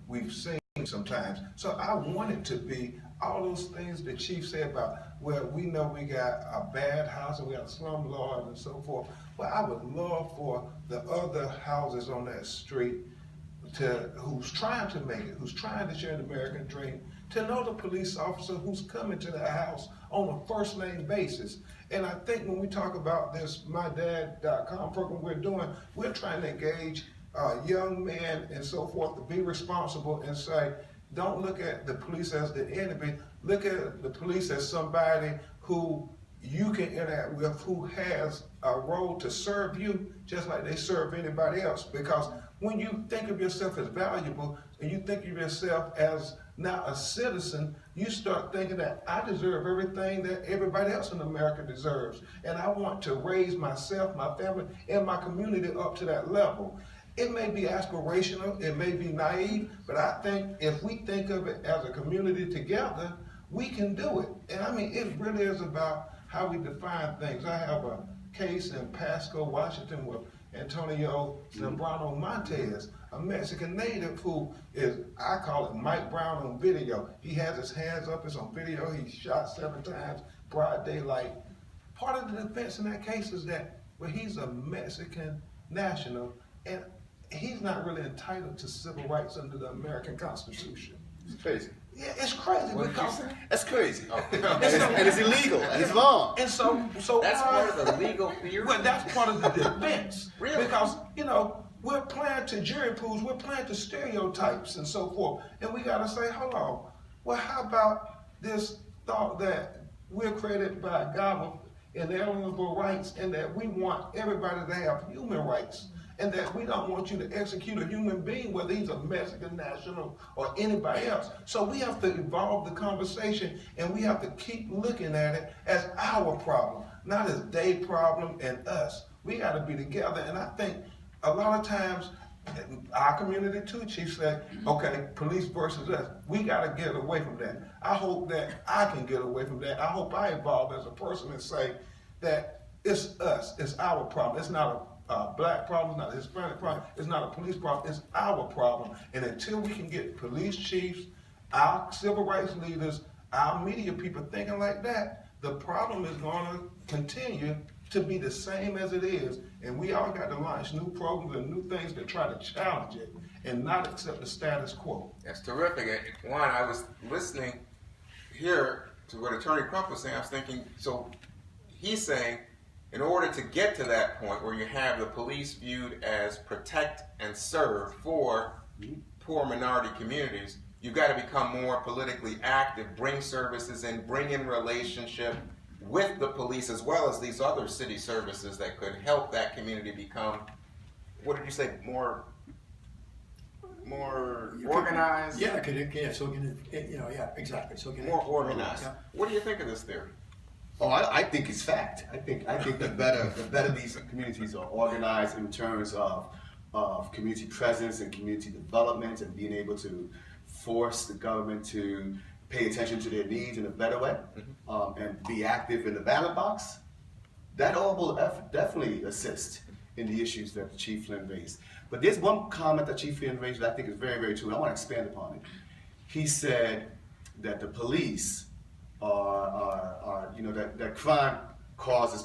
we've seen sometimes. So I want it to be all those things the chief said about where we know we got a bad house and we got slumlords and so forth. Well, I would love for the other houses on that street who's trying to make it, who's trying to share the American dream, to know the police officer who's coming to their house on a first name basis. And I think when we talk about this MyDad.com program we're doing, we're trying to engage young men and so forth to be responsible and say, don't look at the police as the enemy, look at the police as somebody who you can interact with, who has a role to serve you just like they serve anybody else. Because when you think of yourself as valuable and you think of yourself as not a citizen, you start thinking that I deserve everything that everybody else in America deserves. And I want to raise myself, my family, and my community up to that level. It may be aspirational, it may be naive, but I think if we think of it as a community together, we can do it. And I mean, it really is about how we define things. I have a case in Pasco, Washington with Antonio Zambrano Montez, a Mexican native who is, I call it Mike Brown on video. He has his hands up, it's on video, he's shot 7 times, broad daylight. Part of the defense in that case is that, well, he's a Mexican national, and he's not really entitled to civil rights under the American Constitution. It's crazy. Yeah, it's crazy because that's crazy. Oh. And it's illegal. And it's wrong. And so that's part of the legal theory. Well, that's part of the defense. Really? Because we're playing to jury pools, we're playing to stereotypes and so forth, and we got to say, hold on. Well, how about this thought that we're created by God with inalienable rights, and that we want everybody to have human rights? And that we don't want you to execute a human being, whether he's a Mexican national or anybody else. So we have to evolve the conversation, and we have to keep looking at it as our problem, not as their problem and us. We got to be together, and I think a lot of times, our community too, Chief said, okay, police versus us. We got to get away from that. I hope that I can get away from that. I hope I evolve as a person and say that it's us, it's our problem. It's not a black problem, it's not a Hispanic problem, it's not a police problem, it's our problem. And until we can get police chiefs, our civil rights leaders, our media people thinking like that, the problem is going to continue to be the same as it is. And we all got to launch new programs and new things to try to challenge it and not accept the status quo. That's terrific. Juan, I was listening here to what Attorney Crump was saying. I was thinking, so he's saying, in order to get to that point where you have the police viewed as protect and serve for poor minority communities, you've got to become more politically active, bring services in, bring in relationship with the police as well as these other city services that could help that community become, what did you say, more organized? Yeah, exactly. So more organized. Yeah. What do you think of this theory? Oh, I think it's fact. I think the better these communities are organized in terms of community presence and community development and being able to force the government to pay attention to their needs in a better way, and be active in the ballot box, that all will definitely assist in the issues that Chief Flynn raised. But there's one comment that Chief Flynn raised that I think is very, very true, and I want to expand upon it. He said that the police are that crime causes